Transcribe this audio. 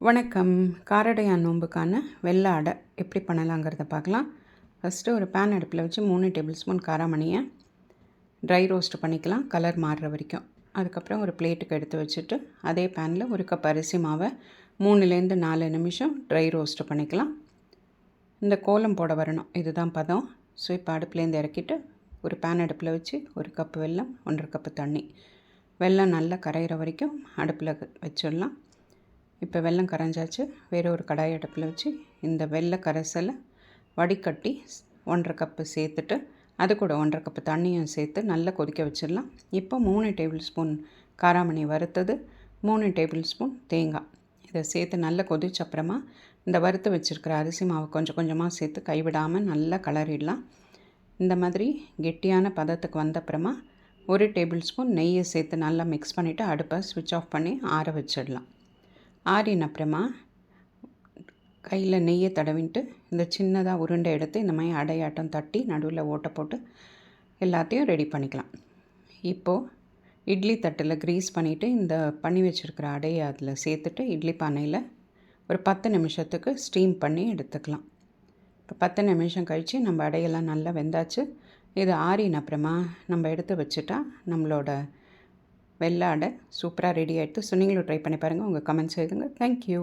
வணக்கம். காரடையான் நோன்புக்கான வெள்ளை அடை எப்படி பண்ணலாங்கிறத பார்க்கலாம். ஃபஸ்ட்டு ஒரு பேன் அடுப்பில் வச்சு 3 டேபிள் ஸ்பூன் காராமணியை ட்ரை ரோஸ்ட் பண்ணிக்கலாம், கலர் மாறுற வரைக்கும். அதுக்கப்புறம் ஒரு பிளேட்டுக்கு எடுத்து வச்சுட்டு அதே பேனில் ஒரு கப் அரிசி மாவை 3லேருந்து 4 நிமிஷம் ட்ரை ரோஸ்ட் பண்ணிக்கலாம். இந்த கோலம் போட வரணும், இதுதான் பதம். ஸோ இப்போ அடுப்புலேருந்து இறக்கிட்டு ஒரு பேன் அடுப்பில் வச்சு ஒரு கப்பு வெல்லம், 1.5 கப்பு தண்ணி, வெல்லம் நல்லா கரையிற வரைக்கும் அடுப்பில் வச்சிடலாம். இப்போ வெல்லம் கரைஞ்சாச்சு. வேறு ஒரு கடாய் அடுப்பில் வச்சு இந்த வெள்ளை கரைசலை வடிகட்டி 1.5 கப்பு சேர்த்துட்டு அது கூட 1.5 கப்பு தண்ணியும் சேர்த்து நல்லா கொதிக்க வச்சிடலாம். இப்போ 3 டேபிள் ஸ்பூன் காராமணி வறுத்தது, 3 டேபிள் ஸ்பூன் தேங்காய், இதை சேர்த்து நல்லா கொதிச்ச அப்புறமா இந்த வறுத்து வச்சுருக்கிற அரிசி மாவு கொஞ்சம் கொஞ்சமாக சேர்த்து கைவிடாமல் நல்லா கலரிடலாம். இந்த மாதிரி கெட்டியான பதத்துக்கு வந்த அப்புறமா 1 டேபிள் ஸ்பூன் நெய்யை சேர்த்து நல்லா மிக்ஸ் பண்ணிவிட்டு அடுப்பை ஸ்விட்ச் ஆஃப் பண்ணி ஆற வச்சிடலாம். ஆறின அப்புறமா கையில் நெய்யை தடவிட்டு இந்த சின்னதாக உருண்டை எடுத்து இந்த மாதிரி அடையாட்டம் தட்டி நடுவில் ஓட்டை போட்டு எல்லாத்தையும் ரெடி பண்ணிக்கலாம். இப்போது இட்லி தட்டில் க்ரீஸ் பண்ணிவிட்டு இந்த பண்ணி வச்சுருக்கிற அடையை அதில் சேர்த்துட்டு இட்லி பானையில் ஒரு 10 நிமிஷத்துக்கு ஸ்டீம் பண்ணி எடுத்துக்கலாம். இப்போ 10 நிமிஷம் கழித்து நம்ம அடையெல்லாம் நல்லா வெந்தாச்சு. இது ஆறின அப்புறமா நம்ம எடுத்து வச்சுட்டா நம்மளோட வெள்ளை அடை சூப்பராக ரெடி ஆகிடுது. ஸோ நீங்களும் ட்ரை பண்ணி பாருங்கள். உங்கள் கமெண்ட்ஸ் எழுதுங்க. தேங்க்யூ.